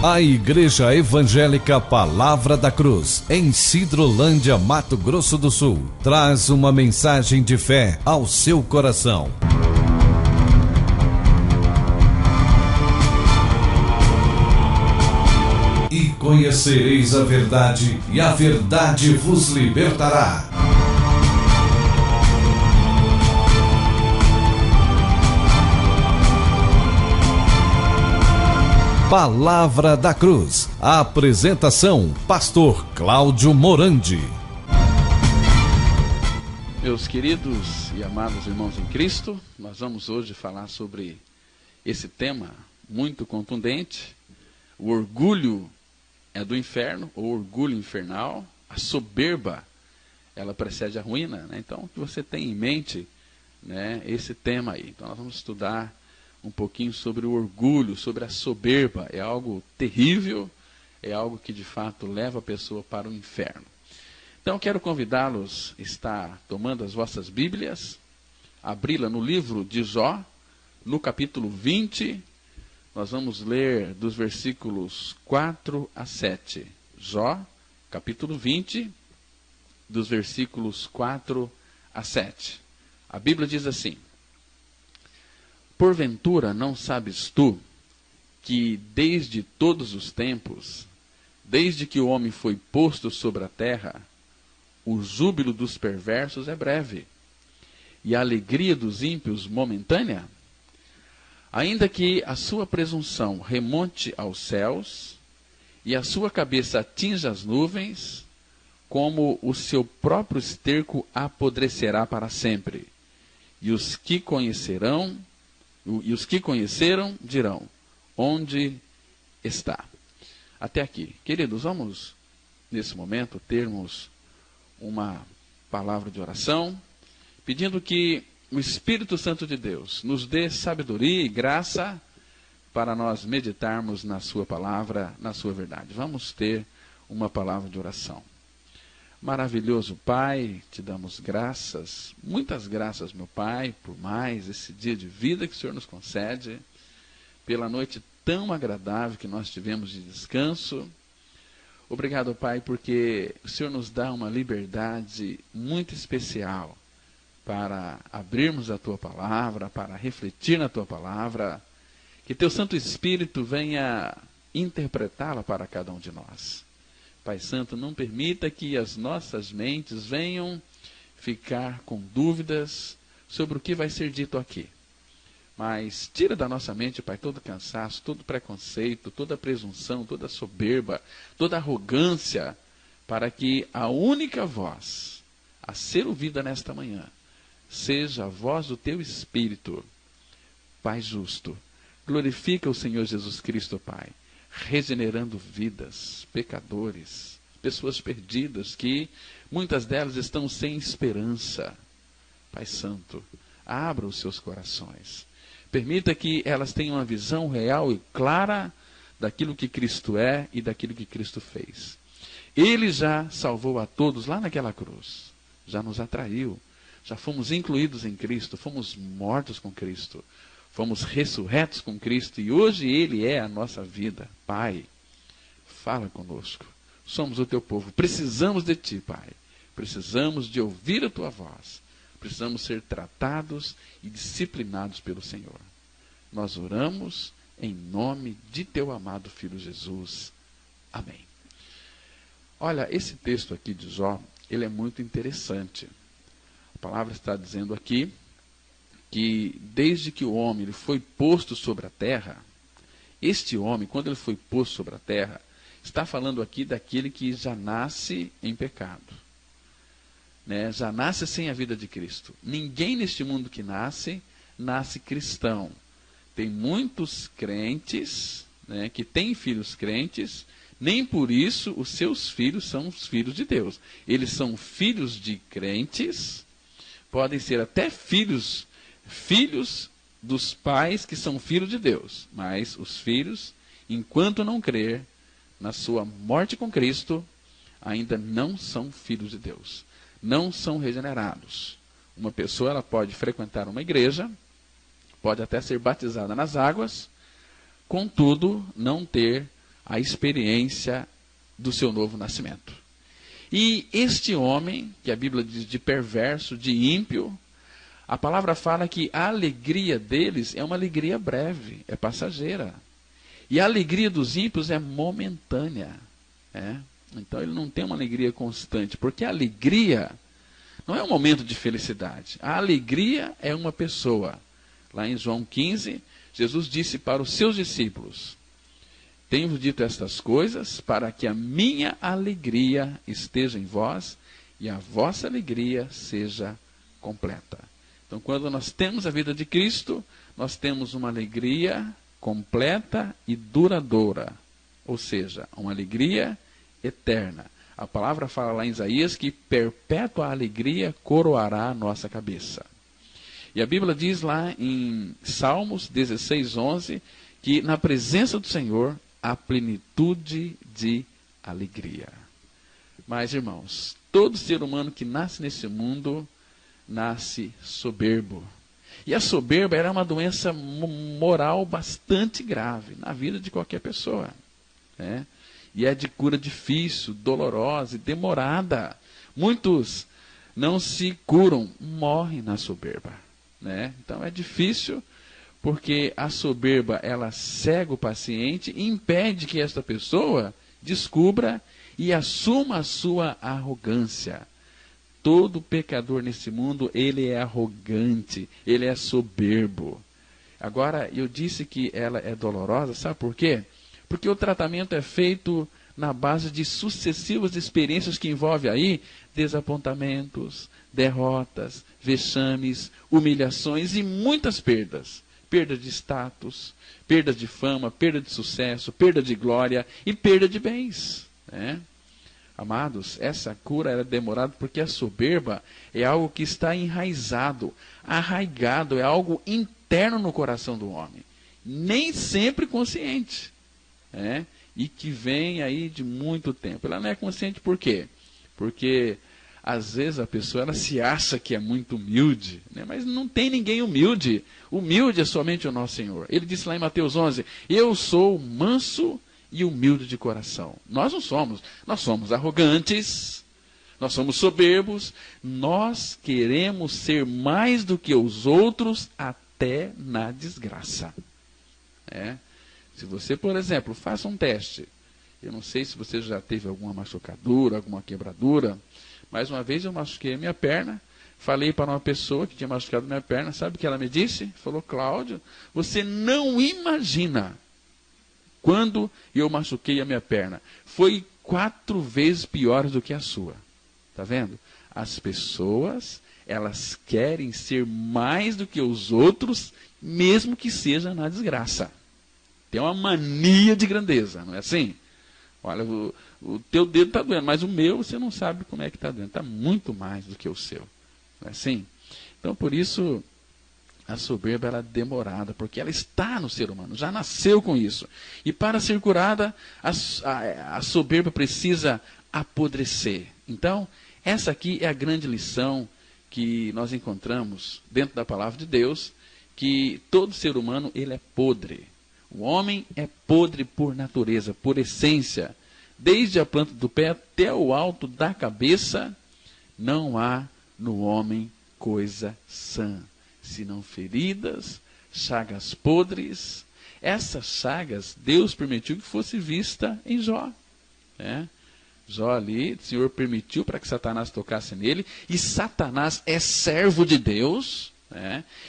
A Igreja Evangélica Palavra da Cruz, em Sidrolândia, Mato Grosso do Sul, traz uma mensagem de fé ao seu coração. E conhecereis a verdade, e a verdade vos libertará. Palavra da Cruz. A apresentação, Pastor Cláudio Morandi. Meus queridos e amados irmãos em Cristo, nós vamos hoje falar sobre esse tema muito contundente. O orgulho é do inferno, o orgulho infernal. A soberba, ela precede a ruína, né? Então, que você tenha em mente, né, esse tema aí. Então, nós vamos estudar um pouquinho sobre o orgulho, sobre a soberba. É algo terrível, é algo que de fato leva a pessoa para o inferno. Então quero convidá-los a estar tomando as vossas Bíblias, abri-la no livro de Jó, no capítulo 20, nós vamos ler dos versículos 4 a 7. Jó, capítulo 20, dos versículos 4 a 7. A Bíblia diz assim: Porventura não sabes tu que desde todos os tempos, desde que o homem foi posto sobre a terra, o júbilo dos perversos é breve, e a alegria dos ímpios momentânea? Ainda que a sua presunção remonte aos céus, e a sua cabeça atinja as nuvens, como o seu próprio esterco apodrecerá para sempre, e os que conheceram dirão: onde está? Até aqui. Queridos, vamos, nesse momento, termos uma palavra de oração, pedindo que o Espírito Santo de Deus nos dê sabedoria e graça para nós meditarmos na sua palavra, na sua verdade. Vamos ter uma palavra de oração. Maravilhoso Pai, te damos graças, muitas graças, meu Pai, por mais esse dia de vida que o Senhor nos concede, pela noite tão agradável que nós tivemos de descanso. Obrigado, Pai, porque o Senhor nos dá uma liberdade muito especial para abrirmos a Tua Palavra, para refletir na Tua Palavra, que Teu Santo Espírito venha interpretá-la para cada um de nós. Pai Santo, não permita que as nossas mentes venham ficar com dúvidas sobre o que vai ser dito aqui. Mas tira da nossa mente, Pai, todo cansaço, todo preconceito, toda presunção, toda soberba, toda arrogância, para que a única voz a ser ouvida nesta manhã seja a voz do Teu Espírito. Pai justo, glorifica o Senhor Jesus Cristo, Pai, regenerando vidas, pecadores, pessoas perdidas, que muitas delas estão sem esperança. Pai Santo, abra os seus corações. Permita que elas tenham uma visão real e clara daquilo que Cristo é e daquilo que Cristo fez. Ele já salvou a todos lá naquela cruz, já nos atraiu, já fomos incluídos em Cristo, fomos mortos com Cristo, fomos ressurretos com Cristo e hoje Ele é a nossa vida. Pai, fala conosco. Somos o Teu povo. Precisamos de Ti, Pai. Precisamos de ouvir a Tua voz. Precisamos ser tratados e disciplinados pelo Senhor. Nós oramos em nome de Teu amado Filho Jesus. Amém. Olha, esse texto aqui de Jó, ele é muito interessante. A palavra está dizendo aqui que desde que o homem ele foi posto sobre a terra, este homem, quando ele foi posto sobre a terra, está falando aqui daquele que já nasce em pecado, né? Já nasce sem a vida de Cristo. Ninguém neste mundo que nasce cristão. Tem muitos crentes, né, que têm filhos crentes, nem por isso os seus filhos são os filhos de Deus. Eles são filhos de crentes, podem ser até filhos dos pais que são filhos de Deus, mas os filhos, enquanto não crer na sua morte com Cristo, ainda não são filhos de Deus, não são regenerados. Uma pessoa ela pode frequentar uma igreja, pode até ser batizada nas águas, contudo não ter a experiência do seu novo nascimento. E este homem, que a Bíblia diz de perverso, de ímpio, a palavra fala que a alegria deles é uma alegria breve, é passageira. E a alegria dos ímpios é momentânea. Então ele não tem uma alegria constante, porque a alegria não é um momento de felicidade. A alegria é uma pessoa. Lá em João 15, Jesus disse para os seus discípulos: tenho dito estas coisas para que a minha alegria esteja em vós e a vossa alegria seja completa. Então, quando nós temos a vida de Cristo, nós temos uma alegria completa e duradoura, ou seja, uma alegria eterna. A palavra fala lá em Isaías que perpétua alegria coroará a nossa cabeça. E a Bíblia diz lá em Salmos 16:11 que na presença do Senhor há plenitude de alegria. Mas, irmãos, todo ser humano que nasce nesse mundo nasce soberbo. E a soberba era uma doença moral bastante grave na vida de qualquer pessoa. E é de cura difícil, dolorosa e demorada. Muitos não se curam, morrem na soberba. Então é difícil, porque a soberba ela cega o paciente e impede que esta pessoa descubra e assuma a sua arrogância. Todo pecador nesse mundo, ele é arrogante, ele é soberbo. Agora, eu disse que ela é dolorosa, sabe por quê? Porque o tratamento é feito na base de sucessivas experiências que envolvem aí desapontamentos, derrotas, vexames, humilhações e muitas perdas. Perda de status, perda de fama, perda de sucesso, perda de glória e perda de bens. Amados, essa cura era demorada porque a soberba é algo que está enraizado, arraigado, é algo interno no coração do homem. Nem sempre consciente. E que vem aí de muito tempo. Ela não é consciente por quê? Porque às vezes a pessoa ela se acha que é muito humilde, mas não tem ninguém humilde. Humilde é somente o nosso Senhor. Ele disse lá em Mateus 11, eu sou manso e humilde de coração. Nós não somos. Nós somos arrogantes, nós somos soberbos, nós queremos ser mais do que os outros até na desgraça. Se você, por exemplo, faça um teste, eu não sei se você já teve alguma machucadura, alguma quebradura, mas uma vez eu machuquei a minha perna, falei para uma pessoa que tinha machucado a minha perna, sabe o que ela me disse? Falou, Cláudio, você não imagina quando eu machuquei a minha perna. Foi 4 vezes pior do que a sua. Está vendo? As pessoas, elas querem ser mais do que os outros, mesmo que seja na desgraça. Tem uma mania de grandeza, não é assim? Olha, o teu dedo está doendo, mas o meu você não sabe como é que está doendo. Está muito mais do que o seu. Não é assim? Então, por isso, a soberba ela é demorada, porque ela está no ser humano, já nasceu com isso. E para ser curada, a soberba precisa apodrecer. Então, essa aqui é a grande lição que nós encontramos dentro da palavra de Deus, que todo ser humano ele é podre. O homem é podre por natureza, por essência. Desde a planta do pé até o alto da cabeça, não há no homem coisa sã, senão feridas, chagas podres. Essas chagas, Deus permitiu que fosse vista em Jó. Jó ali, o Senhor permitiu para que Satanás tocasse nele, e Satanás é servo de Deus.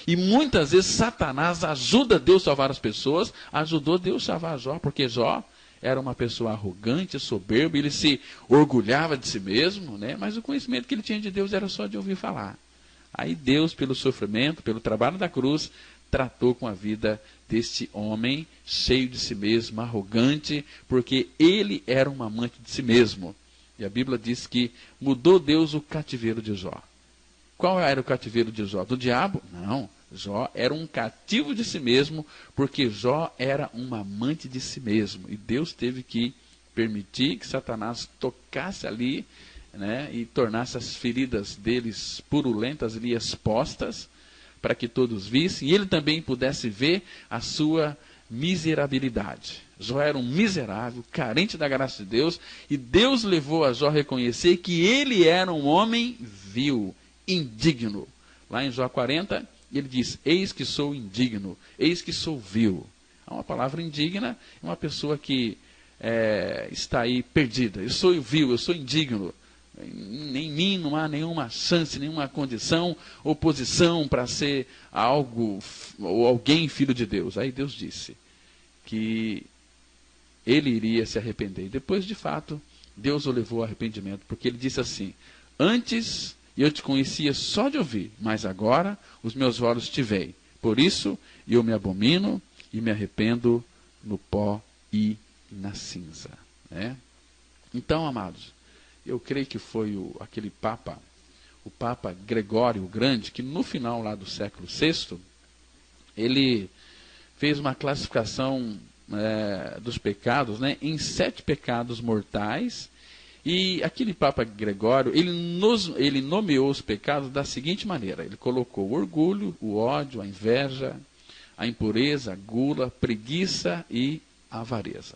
E muitas vezes Satanás ajuda Deus a salvar as pessoas, ajudou Deus a salvar Jó, porque Jó era uma pessoa arrogante, soberba, ele se orgulhava de si mesmo, mas o conhecimento que ele tinha de Deus era só de ouvir falar. Aí Deus, pelo sofrimento, pelo trabalho da cruz, tratou com a vida deste homem, cheio de si mesmo, arrogante, porque ele era um amante de si mesmo. E a Bíblia diz que mudou Deus o cativeiro de Jó. Qual era o cativeiro de Jó? Do diabo? Não. Jó era um cativo de si mesmo, porque Jó era um amante de si mesmo. E Deus teve que permitir que Satanás tocasse ali, e tornasse as feridas deles purulentas ali expostas, para que todos vissem, e ele também pudesse ver a sua miserabilidade. Jó era um miserável, carente da graça de Deus, e Deus levou a Jó a reconhecer que ele era um homem vil, indigno. Lá em Jó 40, ele diz: eis que sou indigno, eis que sou vil. É uma palavra indigna, é uma pessoa que está aí perdida. Eu sou vil, eu sou indigno. Em mim não há nenhuma chance, nenhuma condição ou posição para ser algo ou alguém filho de Deus. Aí Deus disse que ele iria se arrepender. Depois, de fato, Deus o levou ao arrependimento, porque ele disse assim: antes eu te conhecia só de ouvir, mas agora os meus olhos te veem. Por isso eu me abomino e me arrependo no pó e na cinza. Né? Então, amados, eu creio que foi aquele Papa, o Papa Gregório o Grande, que no final lá do século VI, ele fez uma classificação dos pecados, né, em 7 pecados mortais. E aquele Papa Gregório, ele nomeou os pecados da seguinte maneira: ele colocou o orgulho, o ódio, a inveja, a impureza, a gula, a preguiça e a avareza.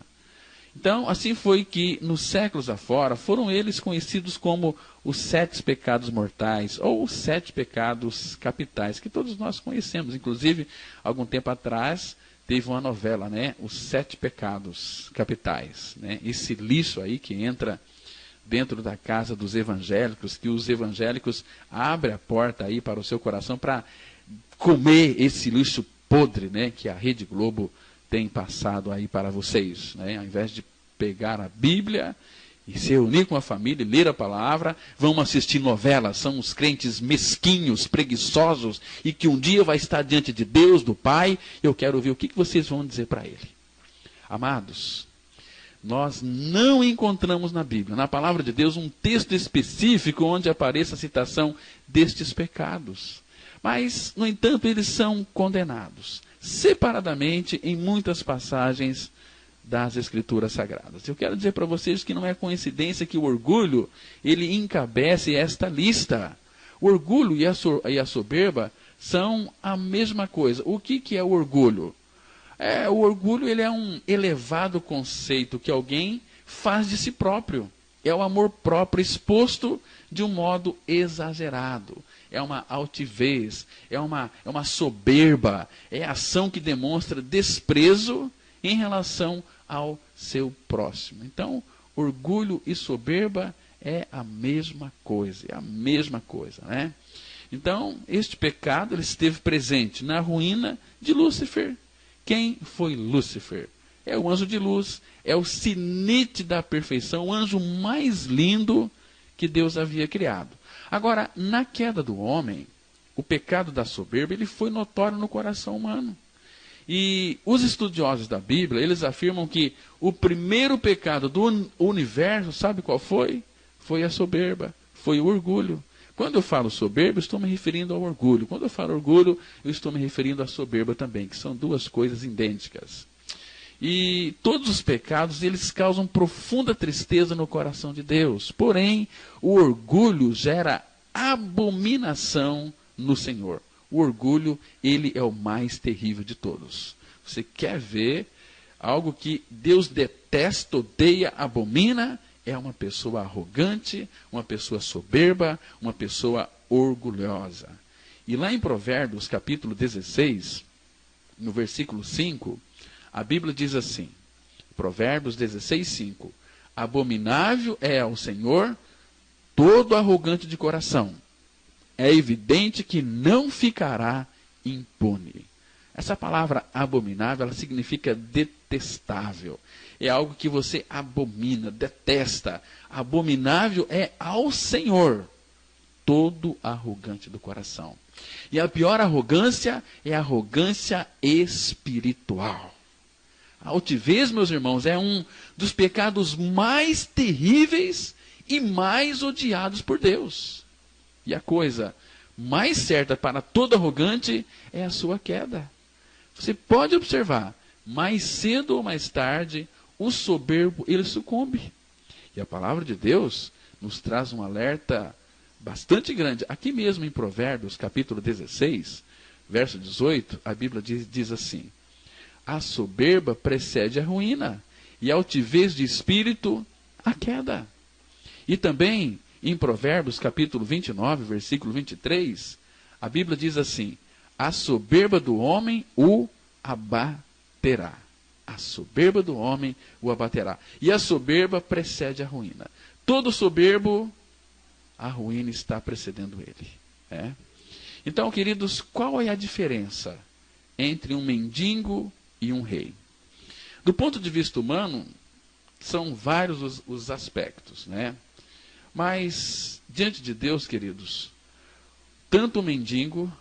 Então, assim foi que, nos séculos afora, foram eles conhecidos como os 7 pecados mortais, ou os 7 pecados capitais, que todos nós conhecemos. Inclusive, algum tempo atrás, teve uma novela, né? Os 7 pecados capitais. Né? Esse lixo aí que entra dentro da casa dos evangélicos, que os evangélicos abrem a porta aí para o seu coração para comer esse lixo podre, né? Que a Rede Globo tem passado aí para vocês, né? Ao invés de pegar a Bíblia e se reunir com a família e ler a palavra, vão assistir novelas. São os crentes mesquinhos, preguiçosos, e que um dia vai estar diante de Deus, do Pai. Eu quero ver o que vocês vão dizer para Ele. Amados, nós não encontramos na Bíblia, na palavra de Deus, um texto específico onde apareça a citação destes pecados. Mas, no entanto, eles são condenados separadamente em muitas passagens das Escrituras Sagradas. Eu quero dizer para vocês que não é coincidência que o orgulho, ele encabece esta lista. O orgulho e a soberba são a mesma coisa. O que é o orgulho? O orgulho, ele é um elevado conceito que alguém faz de si próprio. É o amor próprio exposto de um modo exagerado. É uma altivez, é uma soberba, é a ação que demonstra desprezo em relação ao seu próximo. Então, orgulho e soberba é a mesma coisa, né? Então, este pecado ele esteve presente na ruína de Lúcifer. Quem foi Lúcifer? É o anjo de luz, é o sinete da perfeição, o anjo mais lindo que Deus havia criado. Agora, na queda do homem, o pecado da soberba, ele foi notório no coração humano. E os estudiosos da Bíblia, eles afirmam que o primeiro pecado do universo, sabe qual foi? Foi a soberba, foi o orgulho. Quando eu falo soberba, eu estou me referindo ao orgulho. Quando eu falo orgulho, eu estou me referindo à soberba também, que são duas coisas idênticas. E todos os pecados, eles causam profunda tristeza no coração de Deus. Porém, o orgulho gera abominação no Senhor. O orgulho, ele é o mais terrível de todos. Você quer ver algo que Deus detesta, odeia, abomina? É uma pessoa arrogante, uma pessoa soberba, uma pessoa orgulhosa. E lá em Provérbios, capítulo 16, no versículo 5, a Bíblia diz assim, Provérbios 16, 5, abominável é ao Senhor todo arrogante de coração. É evidente que não ficará impune. Essa palavra abominável, ela significa detestável. É algo que você abomina, detesta. Abominável é ao Senhor todo arrogante do coração. E a pior arrogância é a arrogância espiritual. A altivez, meus irmãos, é um dos pecados mais terríveis e mais odiados por Deus. E a coisa mais certa para todo arrogante é a sua queda. Você pode observar, mais cedo ou mais tarde, o soberbo, ele sucumbe. E a palavra de Deus nos traz um alerta bastante grande. Aqui mesmo em Provérbios, capítulo 16, verso 18, a Bíblia diz assim, a soberba precede a ruína, e a altivez de espírito, a queda. E também, em Provérbios, capítulo 29, versículo 23, a Bíblia diz assim: a soberba do homem o abaterá. A soberba do homem o abaterá. E a soberba precede a ruína. Todo soberbo, a ruína está precedendo ele. Então, queridos, qual é a diferença entre um mendigo e um rei? Do ponto de vista humano, são vários os aspectos, Mas, diante de Deus, queridos, tanto o mendigo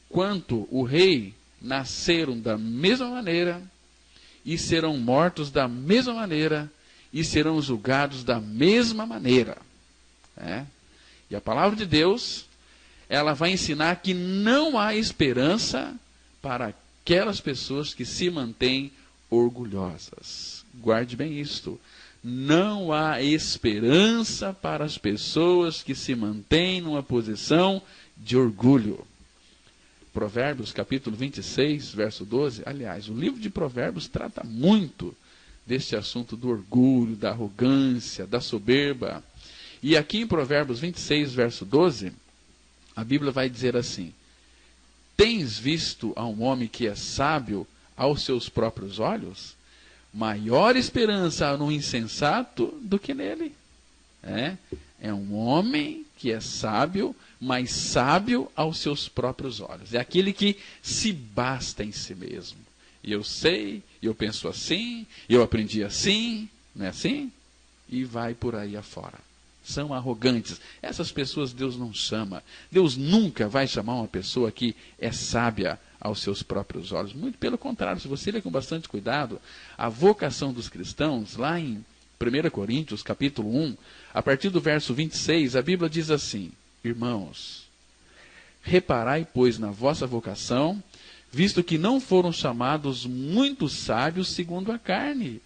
quanto o rei nasceram da mesma maneira, e serão mortos da mesma maneira, e serão julgados da mesma maneira. E a palavra de Deus, ela vai ensinar que não há esperança para aquelas pessoas que se mantêm orgulhosas. Guarde bem isto. Não há esperança para as pessoas que se mantêm numa posição de orgulho. Provérbios, capítulo 26, verso 12. Aliás, o livro de Provérbios trata muito deste assunto do orgulho, da arrogância, da soberba. E aqui em Provérbios 26, verso 12, a Bíblia vai dizer assim: tens visto a um homem que é sábio aos seus próprios olhos? Maior esperança há no insensato do que nele. É um homem que é sábio, mas sábio aos seus próprios olhos. É aquele que se basta em si mesmo. E eu sei, eu penso assim, eu aprendi assim, não é assim? E vai por aí afora. São arrogantes. Essas pessoas Deus não chama. Deus nunca vai chamar uma pessoa que é sábia aos seus próprios olhos. Muito pelo contrário, se você ler com bastante cuidado, a vocação dos cristãos, lá em 1 Coríntios, capítulo 1, a partir do verso 26, a Bíblia diz assim: irmãos, reparai, pois, na vossa vocação, visto que não foram chamados muitos sábios segundo a carne,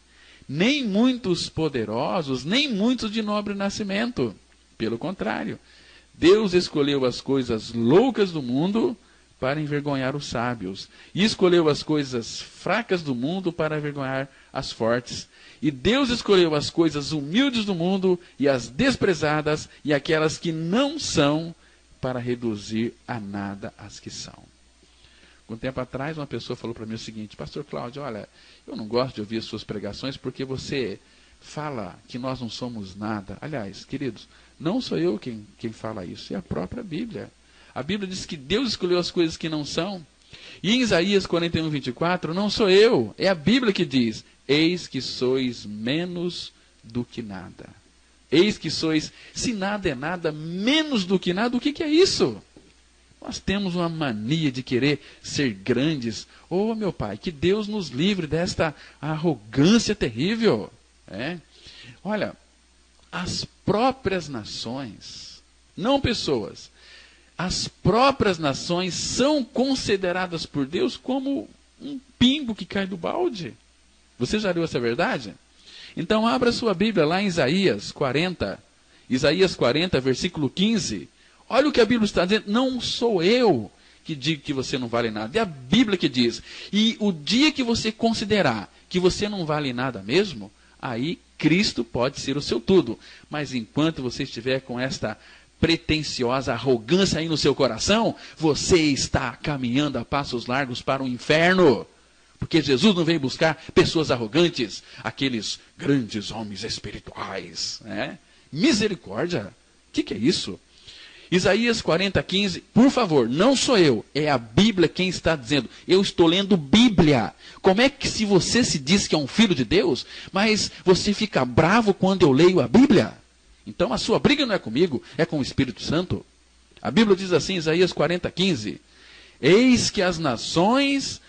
nem muitos poderosos, nem muitos de nobre nascimento. Pelo contrário, Deus escolheu as coisas loucas do mundo para envergonhar os sábios, e escolheu as coisas fracas do mundo para envergonhar as fortes. E Deus escolheu as coisas humildes do mundo e as desprezadas e aquelas que não são, para reduzir a nada as que são. Um tempo atrás, uma pessoa falou para mim o seguinte: pastor Cláudio, olha, eu não gosto de ouvir as suas pregações porque você fala que nós não somos nada. Aliás, queridos, não sou eu quem fala isso, é a própria Bíblia. A Bíblia diz que Deus escolheu as coisas que não são. E em Isaías 41, 24, não sou eu, é a Bíblia que diz: eis que sois menos do que nada. Eis que sois, se nada é nada, menos do que nada. O que é isso? Nós temos uma mania de querer ser grandes. Oh, meu Pai, que Deus nos livre desta arrogância terrível. Olha, as próprias nações, não pessoas, as próprias nações são consideradas por Deus como um pingo que cai do balde. Você já leu essa verdade? Então abra sua Bíblia lá em Isaías 40. Isaías 40, versículo 15. Olha o que a Bíblia está dizendo. Não sou eu que digo que você não vale nada. É a Bíblia que diz. E o dia que você considerar que você não vale nada mesmo, aí Cristo pode ser o seu tudo. Mas enquanto você estiver com esta pretensiosa arrogância aí no seu coração, você está caminhando a passos largos para o inferno. Porque Jesus não veio buscar pessoas arrogantes, aqueles grandes homens espirituais. Misericórdia. O que é isso? Isaías 40, 15, por favor, não sou eu, é a Bíblia quem está dizendo. Eu estou lendo Bíblia. Como é que se você se diz que é um filho de Deus, mas você fica bravo quando eu leio a Bíblia? Então a sua briga não é comigo, é com o Espírito Santo. A Bíblia diz assim, Isaías 40, 15. Eis que as nações,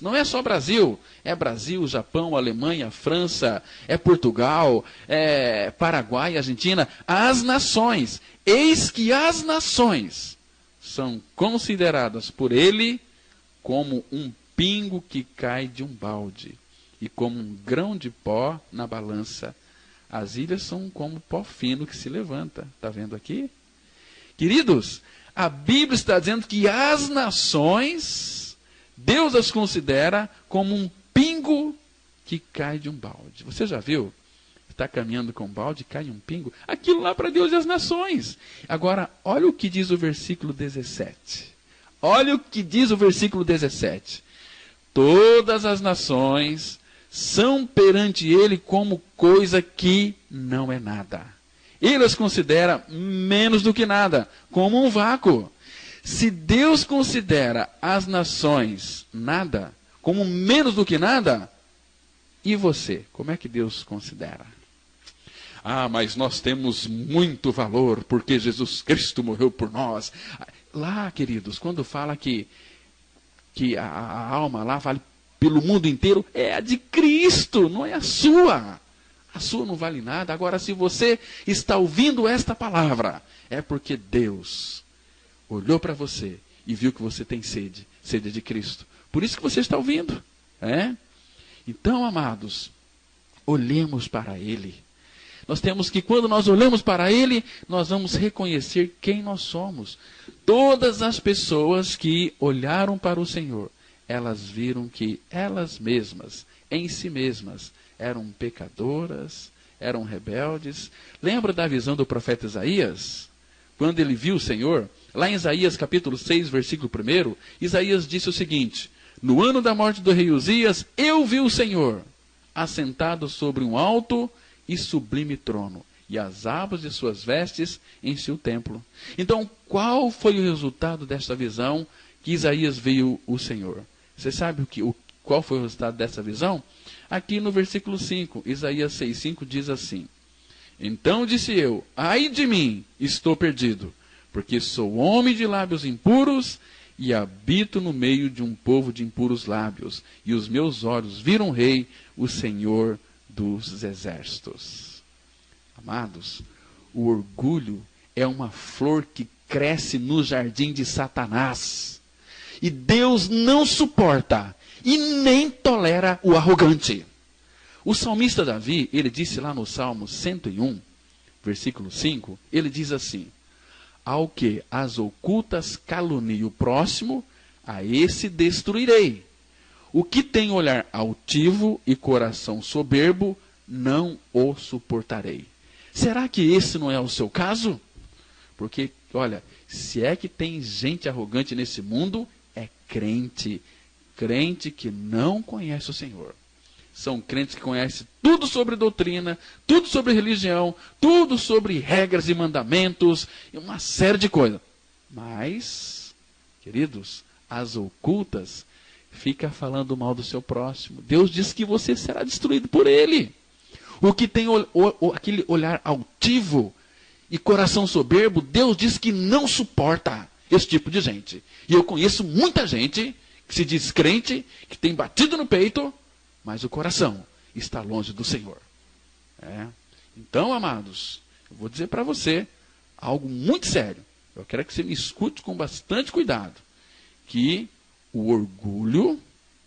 não é só Brasil, é Brasil, Japão, Alemanha, França, é Portugal, é Paraguai, Argentina, as nações, eis que as nações são consideradas por ele como um pingo que cai de um balde e como um grão de pó na balança. As ilhas são como pó fino que se levanta. Está vendo aqui? Queridos, a Bíblia está dizendo que as nações Deus as considera como um pingo que cai de um balde. Você já viu? Está caminhando com um balde, cai um pingo. Aquilo lá para Deus e as nações. Agora, olha o que diz o versículo 17. Olha o que diz o versículo 17. Todas as nações são perante ele como coisa que não é nada. Ele as considera menos do que nada, como um vácuo. Se Deus considera as nações nada, como menos do que nada, e você, como é que Deus considera? Ah, mas nós temos muito valor, porque Jesus Cristo morreu por nós. Lá, queridos, quando fala que a alma lá vale pelo mundo inteiro, é a de Cristo, não é a sua. A sua não vale nada. Agora, se você está ouvindo esta palavra, é porque Deus olhou para você e viu que você tem sede de Cristo. Por isso que você está ouvindo. Então, amados, olhemos para Ele. Nós temos que, quando nós olhamos para Ele, nós vamos reconhecer quem nós somos. Todas as pessoas que olharam para o Senhor, elas viram que elas mesmas, em si mesmas, eram pecadoras, eram rebeldes. Lembra da visão do profeta Isaías? Quando ele viu o Senhor, lá em Isaías capítulo 6, versículo 1, Isaías disse o seguinte: no ano da morte do rei Uzias, eu vi o Senhor, assentado sobre um alto e sublime trono, e as abas de suas vestes em seu templo. Então, qual foi o resultado desta visão que Isaías viu o Senhor? Você sabe qual foi o resultado dessa visão? Aqui no versículo 5, Isaías 6,5 diz assim: então disse eu, ai de mim, estou perdido, porque sou homem de lábios impuros e habito no meio de um povo de impuros lábios, e os meus olhos viram o Rei, o Senhor dos exércitos. Amados, o orgulho é uma flor que cresce no jardim de Satanás. E Deus não suporta e nem tolera o arrogante. O salmista Davi, ele disse lá no Salmo 101, versículo 5, ele diz assim: ao que as ocultas caluniem o próximo, a esse destruirei. O que tem olhar altivo e coração soberbo, não o suportarei. Será que esse não é o seu caso? Porque, olha, se é que tem gente arrogante nesse mundo, é crente que não conhece o Senhor. São crentes que conhecem tudo sobre doutrina, tudo sobre religião, tudo sobre regras e mandamentos, e uma série de coisas. Mas, queridos, as ocultas fica falando mal do seu próximo. Deus diz que você será destruído por ele. O que tem aquele olhar altivo e coração soberbo, Deus diz que não suporta esse tipo de gente. E eu conheço muita gente que se diz crente, que tem batido no peito, mas o coração está longe do Senhor. Então, amados, eu vou dizer para você algo muito sério. Eu quero que você me escute com bastante cuidado. Que o orgulho,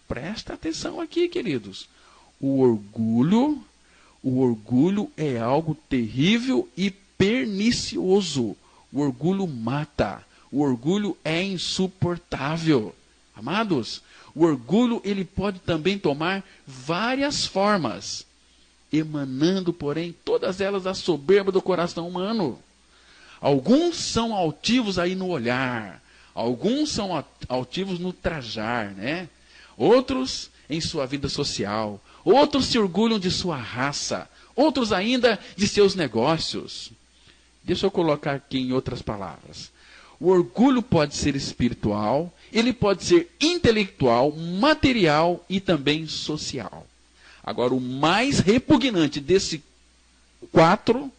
presta atenção aqui, queridos. O orgulho é algo terrível e pernicioso. O orgulho mata. O orgulho é insuportável. Amados, o orgulho ele pode também tomar várias formas, emanando, porém, todas elas da soberba do coração humano. Alguns são altivos aí no olhar, alguns são altivos no trajar, né? Outros em sua vida social, outros se orgulham de sua raça, outros ainda de seus negócios. Deixa eu colocar aqui em outras palavras. O orgulho pode ser espiritual, ele pode ser intelectual, material e também social. Agora, o mais repugnante desses quatro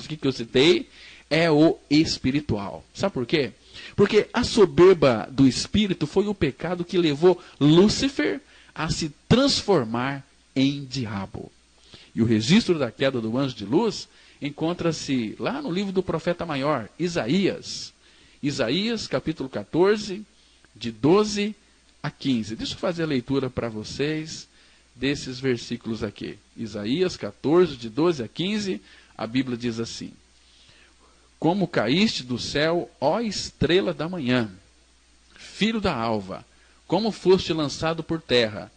aqui que eu citei, é o espiritual. Sabe por quê? Porque a soberba do espírito foi o pecado que levou Lúcifer a se transformar em diabo. E o registro da queda do anjo de luz encontra-se lá no livro do profeta maior, Isaías. Isaías, capítulo 14, de 12 a 15. Deixa eu fazer a leitura para vocês desses versículos aqui. Isaías 14, de 12 a 15, a Bíblia diz assim: como caíste do céu, ó estrela da manhã, filho da alva, como foste lançado por terra,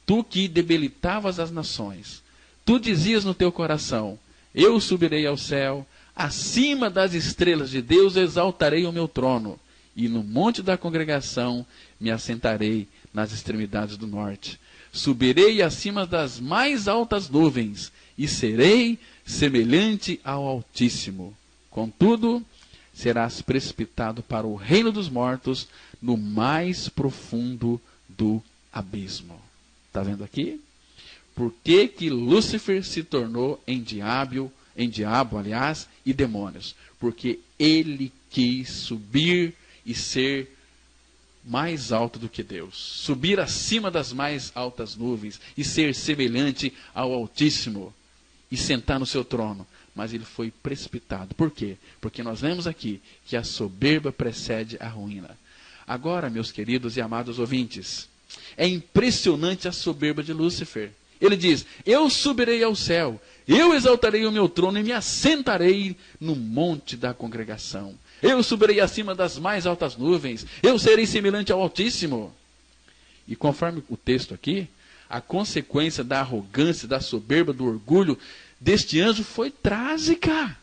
tu que debilitavas as nações, tu dizias no teu coração, eu subirei ao céu, acima das estrelas de Deus exaltarei o meu trono, e no monte da congregação me assentarei nas extremidades do norte. Subirei acima das mais altas nuvens, e serei semelhante ao Altíssimo. Contudo, serás precipitado para o reino dos mortos, no mais profundo do abismo. Está vendo aqui? Por que Lúcifer se tornou em diabo, e demônios? Porque ele quis subir e ser mais alto do que Deus. Subir acima das mais altas nuvens e ser semelhante ao Altíssimo e sentar no seu trono. Mas ele foi precipitado. Por quê? Porque nós lemos aqui que a soberba precede a ruína. Agora, meus queridos e amados ouvintes, é impressionante a soberba de Lúcifer. Ele diz, eu subirei ao céu, eu exaltarei o meu trono e me assentarei no monte da congregação. Eu subirei acima das mais altas nuvens, eu serei semelhante ao Altíssimo. E conforme o texto aqui, a consequência da arrogância, da soberba, do orgulho deste anjo foi trágica.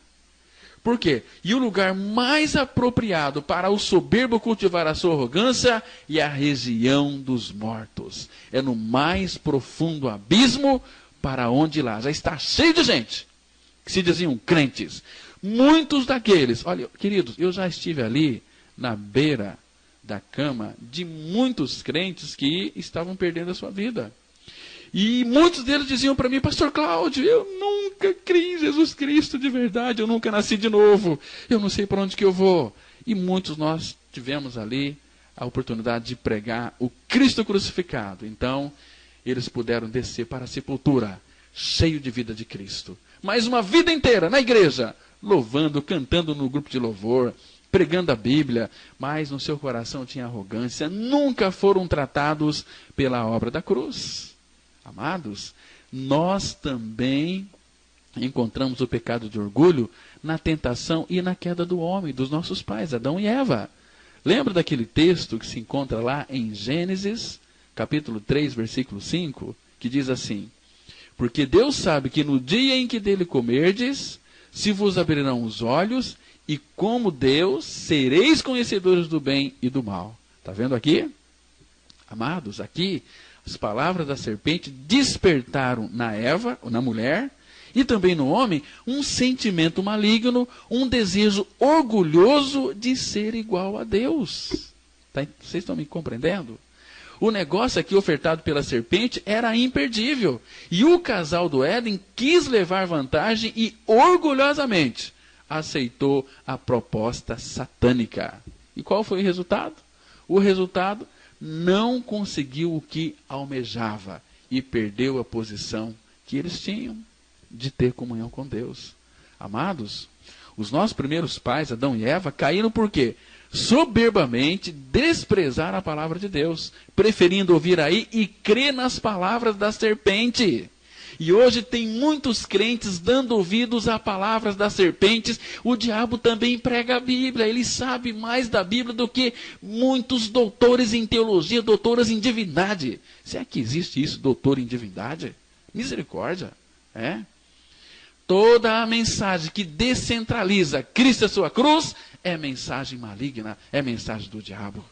Por quê? E o lugar mais apropriado para o soberbo cultivar a sua arrogância é a região dos mortos. É no mais profundo abismo, para onde lá já está cheio de gente que se diziam crentes. Muitos daqueles, olha, queridos, eu já estive ali na beira da cama de muitos crentes que estavam perdendo a sua vida. E muitos deles diziam para mim, pastor Cláudio, eu nunca criei em Jesus Cristo de verdade, eu nunca nasci de novo, eu não sei para onde que eu vou. E muitos nós tivemos ali a oportunidade de pregar o Cristo crucificado. Então, eles puderam descer para a sepultura, cheio de vida de Cristo. Mas uma vida inteira na igreja, louvando, cantando no grupo de louvor, pregando a Bíblia, mas no seu coração tinha arrogância, nunca foram tratados pela obra da cruz. Amados, nós também encontramos o pecado de orgulho na tentação e na queda do homem, dos nossos pais, Adão e Eva. Lembra daquele texto que se encontra lá em Gênesis, capítulo 3, versículo 5, que diz assim, porque Deus sabe que no dia em que dele comerdes, se vos abrirão os olhos, e como Deus, sereis conhecedores do bem e do mal. Está vendo aqui? Amados, aqui, as palavras da serpente despertaram na Eva, ou na mulher, e também no homem, um sentimento maligno, um desejo orgulhoso de ser igual a Deus. Vocês estão me compreendendo? O negócio aqui ofertado pela serpente era imperdível. E o casal do Éden quis levar vantagem e orgulhosamente aceitou a proposta satânica. E qual foi o resultado? O resultado, não conseguiu o que almejava e perdeu a posição que eles tinham de ter comunhão com Deus. Amados, os nossos primeiros pais, Adão e Eva, caíram por quê? Soberbamente desprezar a palavra de Deus, preferindo ouvir aí e crer nas palavras da serpente. E hoje tem muitos crentes dando ouvidos a palavras das serpentes. O diabo também prega a Bíblia, ele sabe mais da Bíblia do que muitos doutores em teologia, doutores em divindade. Será que existe isso, doutor em divindade? Misericórdia, é? Toda a mensagem que descentraliza Cristo e a sua cruz é mensagem maligna, é mensagem do diabo.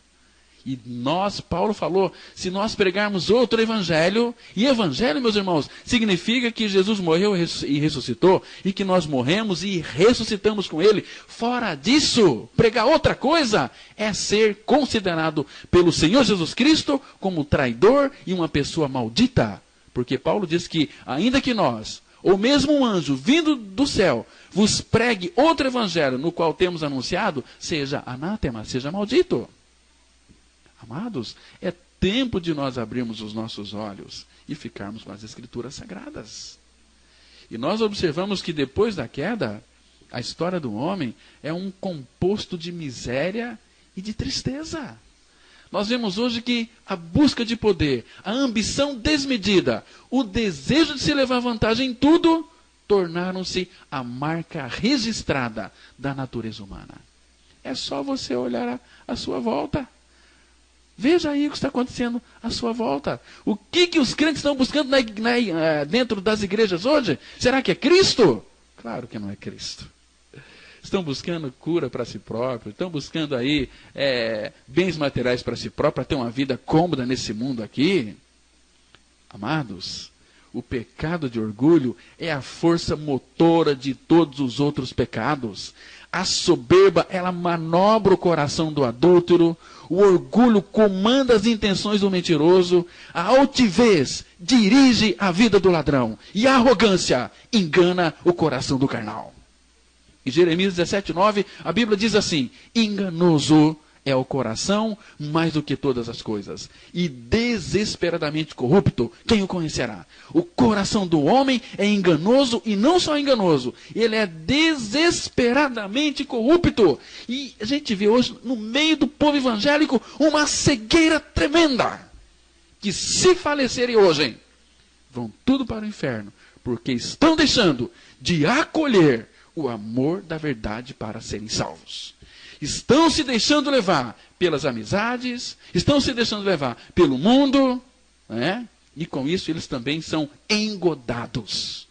E nós, Paulo falou, se nós pregarmos outro evangelho, e evangelho, meus irmãos, significa que Jesus morreu e ressuscitou, e que nós morremos e ressuscitamos com ele. Fora disso, pregar outra coisa é ser considerado pelo Senhor Jesus Cristo como traidor e uma pessoa maldita. Porque Paulo diz que, ainda que nós, ou mesmo um anjo vindo do céu, vos pregue outro evangelho no qual temos anunciado, seja anátema, seja maldito. Amados, é tempo de nós abrirmos os nossos olhos e ficarmos com as Escrituras Sagradas. E nós observamos que depois da queda, a história do homem é um composto de miséria e de tristeza. Nós vemos hoje que a busca de poder, a ambição desmedida, o desejo de se levar vantagem em tudo, tornaram-se a marca registrada da natureza humana. É só você olhar à sua volta. Veja aí o que está acontecendo à sua volta. O que os crentes estão buscando dentro das igrejas hoje? Será que é Cristo? Claro que não é Cristo. Estão buscando cura para si próprio, estão buscando aí bens materiais para si próprio, para ter uma vida cômoda nesse mundo aqui. Amados, o pecado de orgulho é a força motora de todos os outros pecados. A soberba, ela manobra o coração do adúltero, o orgulho comanda as intenções do mentiroso, a altivez dirige a vida do ladrão, e a arrogância engana o coração do carnal. Em Jeremias 17:9, a Bíblia diz assim: enganoso é o coração mais do que todas as coisas, e desesperadamente corrupto, quem o conhecerá? O coração do homem é enganoso, e não só enganoso, ele é desesperadamente corrupto. E a gente vê hoje, no meio do povo evangélico, uma cegueira tremenda, que se falecerem hoje, vão tudo para o inferno, porque estão deixando de acolher o amor da verdade para serem salvos. Estão se deixando levar pelas amizades, estão se deixando levar pelo mundo, né? E com isso eles também são engodados.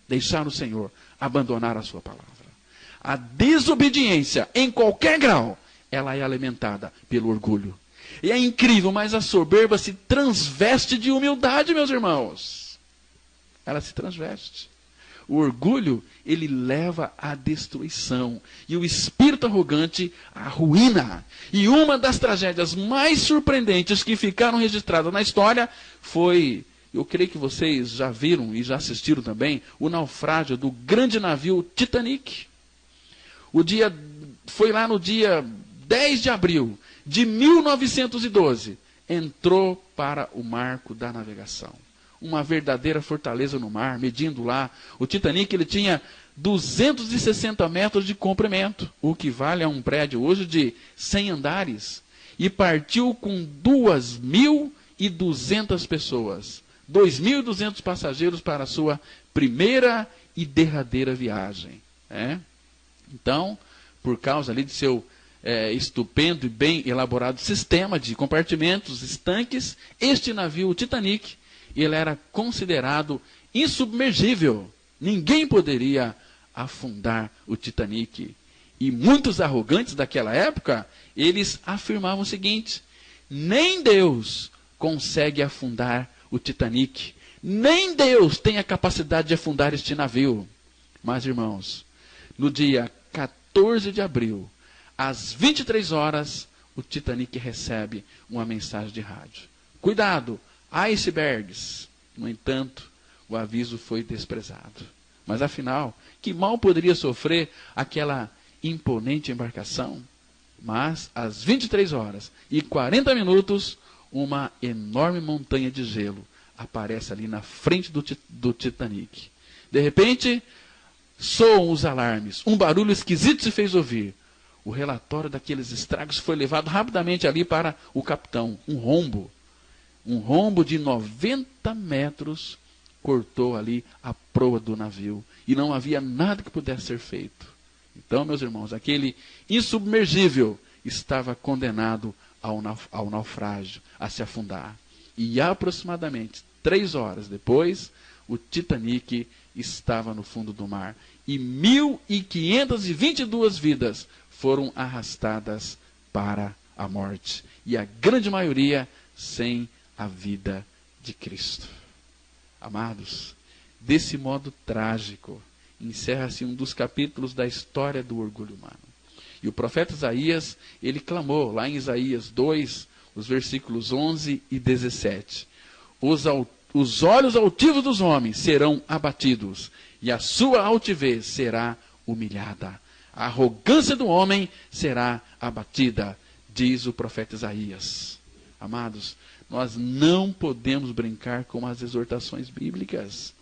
Deixar o Senhor, abandonar a sua palavra. A desobediência, em qualquer grau, ela é alimentada pelo orgulho. E é incrível, mas a soberba se transveste de humildade, meus irmãos. Ela se transveste. O orgulho, ele leva à destruição. E o espírito arrogante, à ruína. E uma das tragédias mais surpreendentes que ficaram registradas na história foi, eu creio que vocês já viram e já assistiram também, o naufrágio do grande navio Titanic. Foi lá no dia 10 de abril de 1912. Entrou para o marco da navegação. Uma verdadeira fortaleza no mar, medindo lá. O Titanic, ele tinha 260 metros de comprimento, o que vale a um prédio hoje de 100 andares. E partiu com 2.200 pessoas, 2.200 passageiros para a sua primeira e derradeira viagem. Então, por causa ali de seu estupendo e bem elaborado sistema de compartimentos, estanques, este navio, o Titanic, ele era considerado insubmergível. Ninguém poderia afundar o Titanic. E muitos arrogantes daquela época, eles afirmavam o seguinte: nem Deus consegue afundar o Titanic. Nem Deus tem a capacidade de afundar este navio. Mas, irmãos, no dia 14 de abril, às 23 horas, o Titanic recebe uma mensagem de rádio. Cuidado! Icebergs. No entanto, o aviso foi desprezado. Mas afinal, que mal poderia sofrer aquela imponente embarcação? Mas, às 23 horas e 40 minutos, uma enorme montanha de gelo aparece ali na frente do Titanic. De repente, soam os alarmes. Um barulho esquisito se fez ouvir. O relatório daqueles estragos foi levado rapidamente ali para o capitão. Um rombo de 90 metros cortou ali a proa do navio. E não havia nada que pudesse ser feito. Então, meus irmãos, aquele insubmergível estava condenado ao naufrágio, a se afundar. E aproximadamente 3 horas depois, o Titanic estava no fundo do mar. E 1.522 vidas foram arrastadas para a morte. E a grande maioria sem a vida de Cristo. Amados, desse modo trágico, encerra-se um dos capítulos da história do orgulho humano. E o profeta Isaías, ele clamou, lá em Isaías 2, os versículos 11 e 17. Os olhos altivos dos homens serão abatidos, e a sua altivez será humilhada. A arrogância do homem será abatida, diz o profeta Isaías. Amados, nós não podemos brincar com as exortações bíblicas.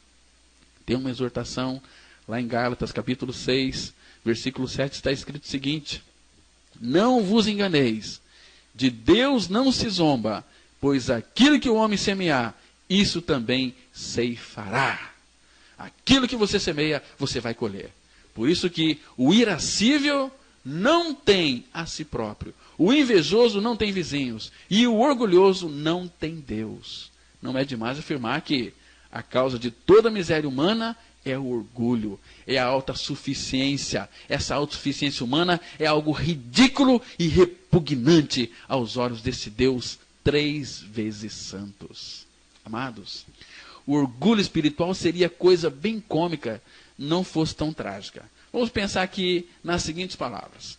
Tem uma exortação lá em Gálatas, capítulo 6, versículo 7, está escrito o seguinte: não vos enganeis, de Deus não se zomba, pois aquilo que o homem semear, isso também ceifará. Aquilo que você semeia, você vai colher. Por isso que o irascível não tem a si próprio. O invejoso não tem vizinhos. E o orgulhoso não tem Deus. Não é demais afirmar que a causa de toda a miséria humana é o orgulho, é a autossuficiência. Essa autossuficiência humana é algo ridículo e repugnante aos olhos desse Deus 3 vezes santos. Amados, o orgulho espiritual seria coisa bem cômica, não fosse tão trágica. Vamos pensar aqui nas seguintes palavras.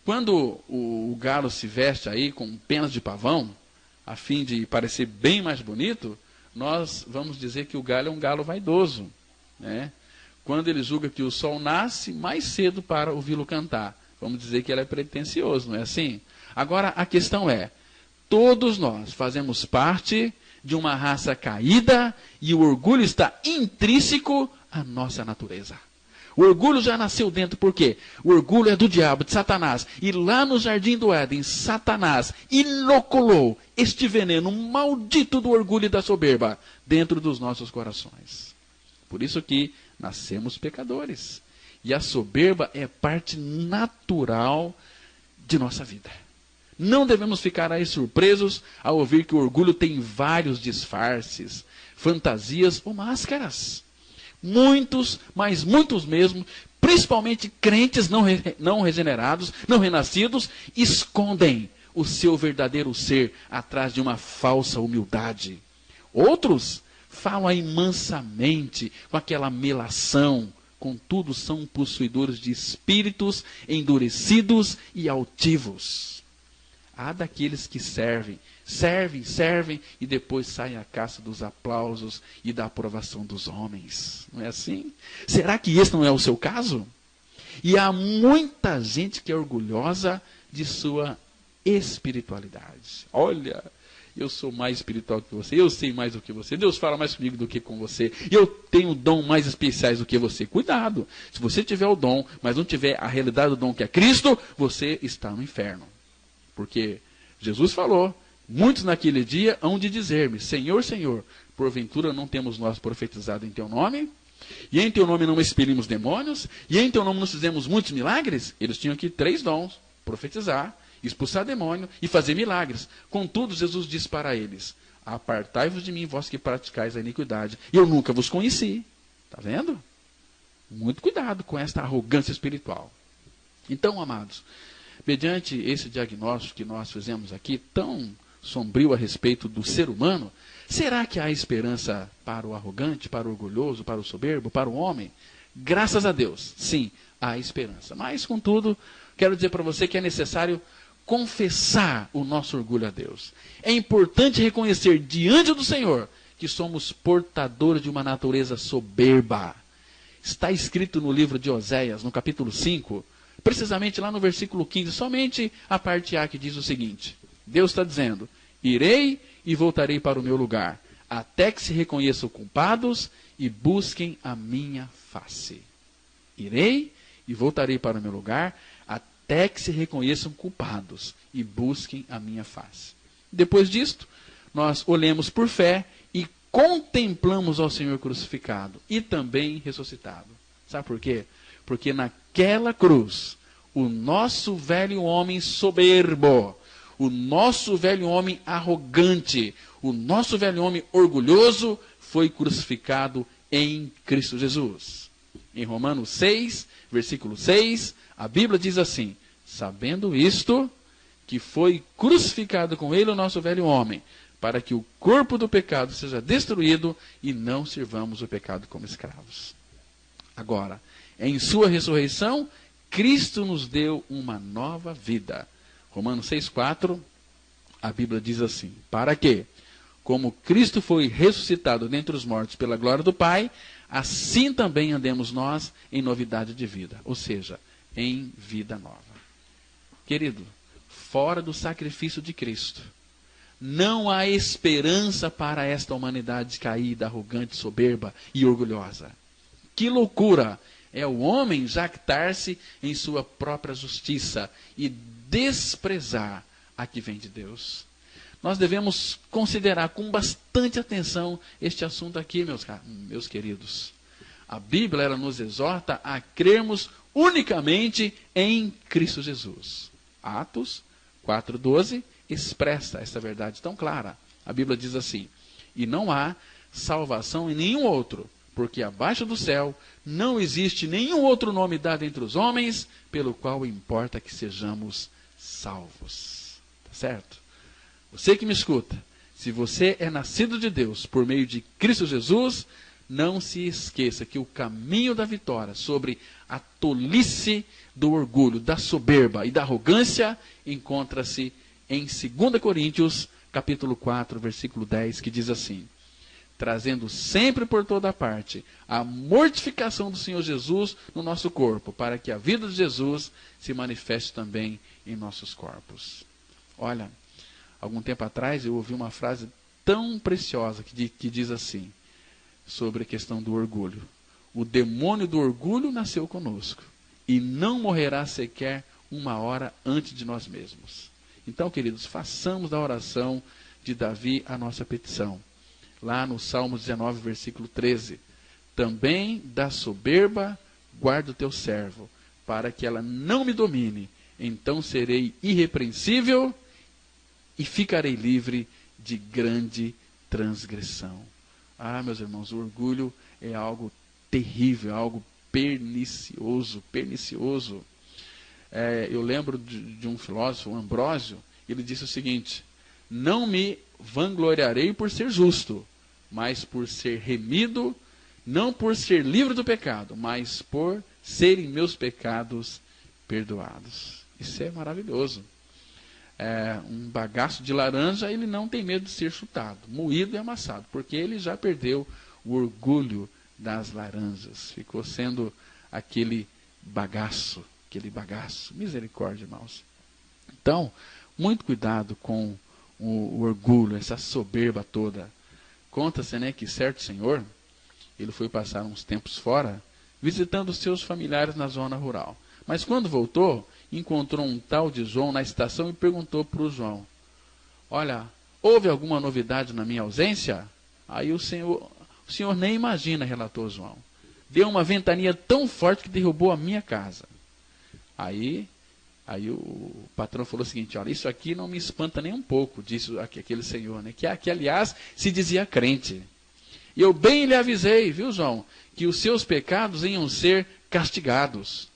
Quando o galo se veste aí com penas de pavão, a fim de parecer bem mais bonito, nós vamos dizer que o galo é um galo vaidoso, né? Quando ele julga que o sol nasce mais cedo para ouvi-lo cantar, vamos dizer que ele é pretensioso, não é assim? Agora, a questão é, todos nós fazemos parte de uma raça caída e o orgulho está intrínseco à nossa natureza. O orgulho já nasceu dentro, por quê? O orgulho é do diabo, de Satanás. E lá no jardim do Éden, Satanás inoculou este veneno maldito do orgulho e da soberba dentro dos nossos corações. Por isso que nascemos pecadores. E a soberba é parte natural de nossa vida. Não devemos ficar aí surpresos ao ouvir que o orgulho tem vários disfarces, fantasias ou máscaras. Muitos, mas muitos mesmo, principalmente crentes não regenerados, não renascidos, escondem o seu verdadeiro ser atrás de uma falsa humildade. Outros falam aí mansamente, com aquela melação, contudo são possuidores de espíritos endurecidos e altivos. Há daqueles que servem e depois saem à caça dos aplausos e da aprovação dos homens. Não é assim? Será que esse não é o seu caso? E há muita gente que é orgulhosa de sua espiritualidade. Olha, eu sou mais espiritual que você, eu sei mais do que você, Deus fala mais comigo do que com você, eu tenho dom mais especiais do que você. Cuidado, se você tiver o dom, mas não tiver a realidade do dom que é Cristo, você está no inferno. Porque Jesus falou, muitos naquele dia hão de dizer-me, Senhor, Senhor, porventura não temos nós profetizado em teu nome? E em teu nome não expelimos demônios? E em teu nome não fizemos muitos milagres? Eles tinham aqui 3 dons, profetizar, expulsar demônio e fazer milagres. Contudo, Jesus disse para eles, apartai-vos de mim, vós que praticais a iniquidade, eu nunca vos conheci. Está vendo? Muito cuidado com esta arrogância espiritual. Então, amados, mediante esse diagnóstico que nós fizemos aqui, tão sombrio a respeito do ser humano, será que há esperança para o arrogante, para o orgulhoso, para o soberbo, para o homem? Graças a Deus, sim, há esperança. Mas, contudo, quero dizer para você que é necessário confessar o nosso orgulho a Deus. É importante reconhecer diante do Senhor que somos portadores de uma natureza soberba. Está escrito no livro de Oséias, no capítulo 5, precisamente lá no versículo 15, somente a parte A que diz o seguinte, Deus está dizendo, irei e voltarei para o meu lugar, até que se reconheçam culpados e busquem a minha face. Irei e voltarei para o meu lugar, até que se reconheçam culpados e busquem a minha face. Depois disto, nós olhemos por fé e contemplamos ao Senhor crucificado e também ressuscitado. Sabe por quê? Porque naquela cruz, o nosso velho homem soberbo, o nosso velho homem arrogante, o nosso velho homem orgulhoso foi crucificado em Cristo Jesus. Em Romanos 6, versículo 6, a Bíblia diz assim, sabendo isto, que foi crucificado com ele o nosso velho homem, para que o corpo do pecado seja destruído e não sirvamos o pecado como escravos. Agora, em sua ressurreição, Cristo nos deu uma nova vida. Romanos 6,4, a Bíblia diz assim, para que, como Cristo foi ressuscitado dentre os mortos pela glória do Pai, assim também andemos nós em novidade de vida, ou seja, em vida nova. Querido, fora do sacrifício de Cristo, não há esperança para esta humanidade caída, arrogante, soberba e orgulhosa. Que loucura é o homem jactar-se em sua própria justiça e desprezar a que vem de Deus. Nós devemos considerar com bastante atenção este assunto aqui, meus queridos. A Bíblia ela nos exorta a crermos unicamente em Cristo Jesus. Atos 4:12 expressa essa verdade tão clara. A Bíblia diz assim: e não há salvação em nenhum outro, porque abaixo do céu não existe nenhum outro nome dado entre os homens, pelo qual importa que sejamos salvos. Tá certo? Você que me escuta, se você é nascido de Deus por meio de Cristo Jesus, não se esqueça que o caminho da vitória sobre a tolice do orgulho, da soberba e da arrogância encontra-se em 2 Coríntios, capítulo 4, versículo 10, que diz assim: trazendo sempre por toda parte a mortificação do Senhor Jesus no nosso corpo, para que a vida de Jesus se manifeste também em nossos corpos. Olha, algum tempo atrás eu ouvi uma frase tão preciosa que diz assim, sobre a questão do orgulho: o demônio do orgulho nasceu conosco e não morrerá sequer uma hora antes de nós mesmos. Então, queridos, façamos da oração de Davi a nossa petição. Lá no Salmo 19, versículo 13. Também da soberba guarda o teu servo, para que ela não me domine. Então serei irrepreensível e ficarei livre de grande transgressão. Ah, meus irmãos, o orgulho é algo terrível, algo pernicioso. Eu lembro de um filósofo, Ambrósio, ele disse o seguinte: não me vangloriarei por ser justo, mas por ser remido, não por ser livre do pecado, mas por serem meus pecados perdoados. Isso é maravilhoso. Um bagaço de laranja, ele não tem medo de ser chutado, moído e amassado, porque ele já perdeu o orgulho das laranjas. Ficou sendo aquele bagaço. Misericórdia, irmãos. Então, muito cuidado com o orgulho, essa soberba toda. Conta-se, né, que certo senhor, ele foi passar uns tempos fora, visitando seus familiares na zona rural. Mas quando voltou, encontrou um tal de João na estação e perguntou para o João: olha, houve alguma novidade na minha ausência? Aí o senhor nem imagina, relatou João. Deu uma ventania tão forte que derrubou a minha casa. Aí o patrão falou o seguinte: olha, isso aqui não me espanta nem um pouco, disse aquele senhor, né, que aliás se dizia crente. E eu bem lhe avisei, viu, João, que os seus pecados iam ser castigados.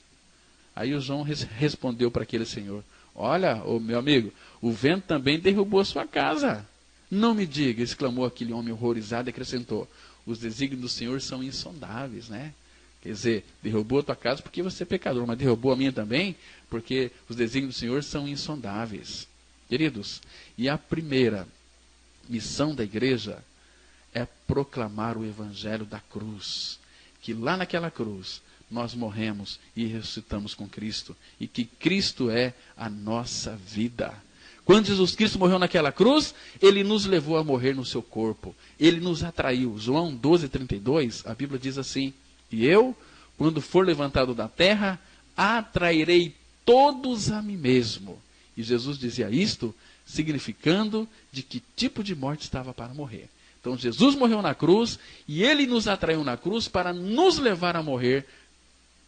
Aí o João respondeu para aquele senhor: olha, meu amigo, o vento também derrubou a sua casa. Não me diga, exclamou aquele homem horrorizado e acrescentou: os desígnios do Senhor são insondáveis, né? Quer dizer, derrubou a tua casa porque você é pecador, mas derrubou a minha também porque os desígnios do Senhor são insondáveis. Queridos, e a primeira missão da igreja é proclamar o evangelho da cruz. Que lá naquela cruz nós morremos e ressuscitamos com Cristo. E que Cristo é a nossa vida. Quando Jesus Cristo morreu naquela cruz, Ele nos levou a morrer no seu corpo. Ele nos atraiu. João 12:32, a Bíblia diz assim: e eu, quando for levantado da terra, atrairei todos a mim mesmo. E Jesus dizia isto, significando de que tipo de morte estava para morrer. Então Jesus morreu na cruz e Ele nos atraiu na cruz para nos levar a morrer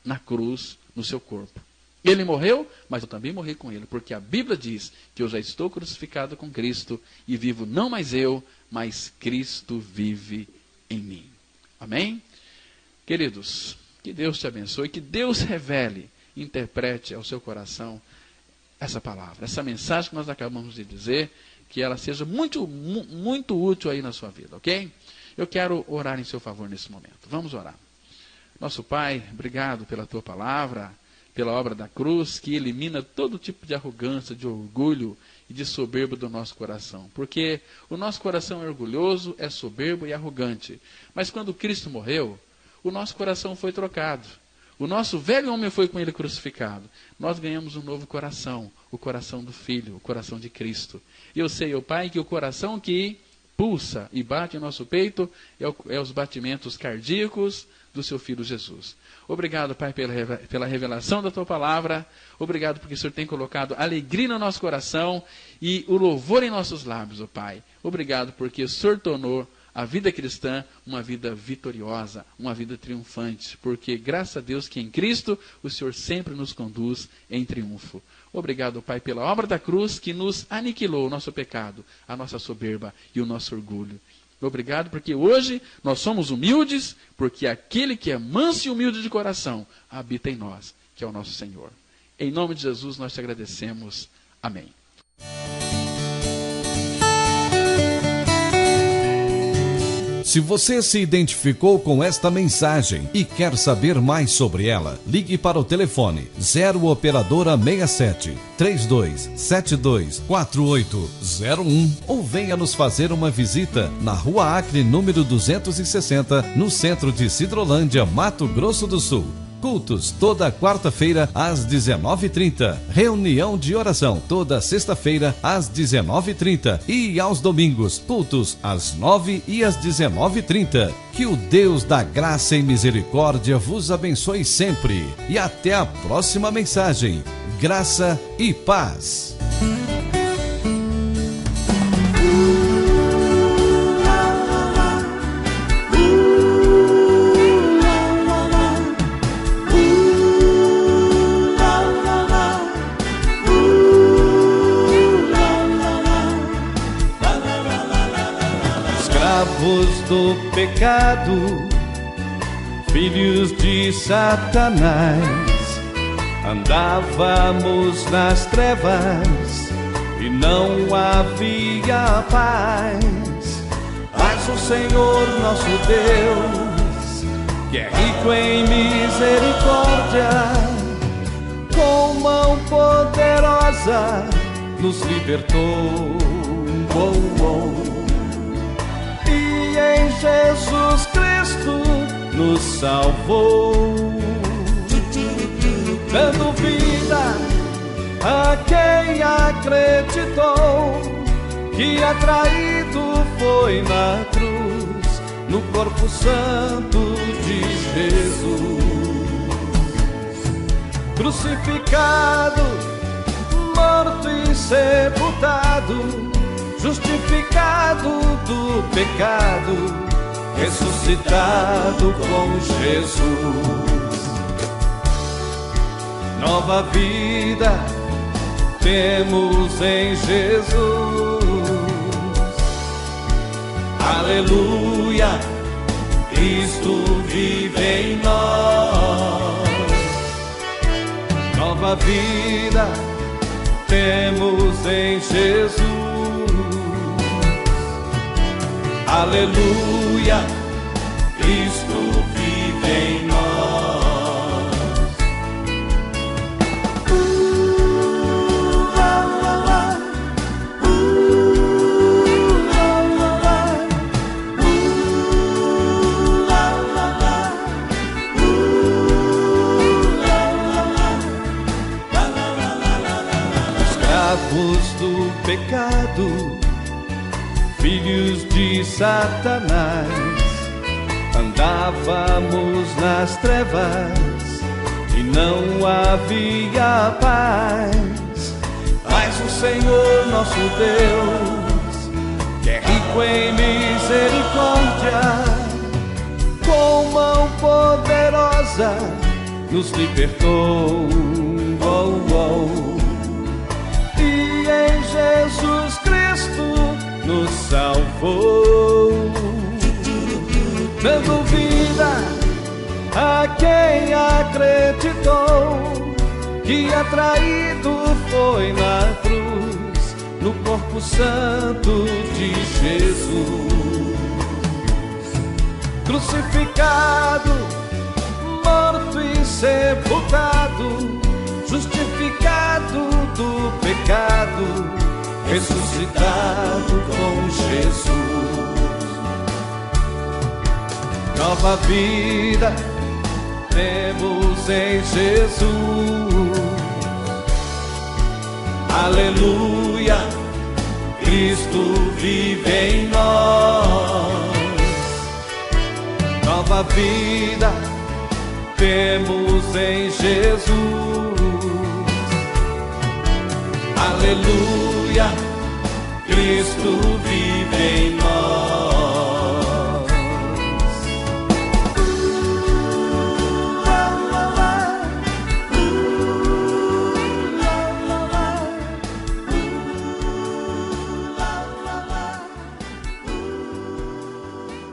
na cruz, no seu corpo. Ele morreu, mas eu também morri com Ele, porque a Bíblia diz que eu já estou crucificado com Cristo e vivo não mais eu, mas Cristo vive em mim. Amém? Queridos, que Deus te abençoe, que Deus revele, interprete ao seu coração essa palavra, essa mensagem que nós acabamos de dizer, que ela seja muito útil aí na sua vida, ok? Eu quero orar em seu favor nesse momento. Vamos orar. Nosso Pai, obrigado pela tua palavra, pela obra da cruz, que elimina todo tipo de arrogância, de orgulho e de soberba do nosso coração. Porque o nosso coração é orgulhoso, é soberbo e arrogante. Mas quando Cristo morreu, o nosso coração foi trocado. O nosso velho homem foi com Ele crucificado. Nós ganhamos um novo coração, o coração do Filho, o coração de Cristo. E eu sei, ó Pai, que o coração que pulsa e bate em nosso peito é os batimentos cardíacos do seu Filho Jesus. Obrigado, Pai, pela revelação da Tua palavra. Obrigado porque o Senhor tem colocado alegria no nosso coração e o louvor em nossos lábios, ó Pai. Obrigado porque o Senhor tornou a vida cristã uma vida vitoriosa, uma vida triunfante, porque graças a Deus que em Cristo o Senhor sempre nos conduz em triunfo. Obrigado, Pai, pela obra da cruz que nos aniquilou o nosso pecado, a nossa soberba e o nosso orgulho. Obrigado porque hoje nós somos humildes, porque aquele que é manso e humilde de coração habita em nós, que é o nosso Senhor. Em nome de Jesus nós te agradecemos. Amém. Se você se identificou com esta mensagem e quer saber mais sobre ela, ligue para o telefone 0 operadora 67 3272 4801 ou venha nos fazer uma visita na Rua Acre, número 260, no centro de Sidrolândia, Mato Grosso do Sul. Cultos toda quarta-feira às 19h30. Reunião de oração toda sexta-feira às 19h30. E aos domingos, cultos às 9h e às 19h30. Que o Deus da graça e misericórdia vos abençoe sempre. E até a próxima mensagem. Graça e paz. Do pecado, filhos de Satanás, andávamos nas trevas e não havia paz. Mas o Senhor nosso Deus, que é rico em misericórdia, com mão poderosa nos libertou. Em Jesus Cristo nos salvou, dando vida a quem acreditou, que atraído foi na cruz, no corpo santo de Jesus. Crucificado, morto e sepultado, justificado do pecado, ressuscitado com Jesus. Nova vida temos em Jesus. Aleluia, Cristo vive em nós. Nova vida temos em Jesus. Aleluia, Cristo vive em nós. Escravos do pecado, filhos de Satanás, andávamos nas trevas e não havia paz. Mas o Senhor nosso Deus, que é rico em misericórdia, com mão poderosa nos libertou. E em Jesus Cristo nos salvou, dando vida a quem acreditou, que atraído foi na cruz, no corpo santo de Jesus. Crucificado, morto e sepultado, justificado do pecado, ressuscitado com Jesus. Nova vida temos em Jesus. Aleluia, Cristo vive em nós. Nova vida temos em Jesus. Aleluia, Cristo vive em nós.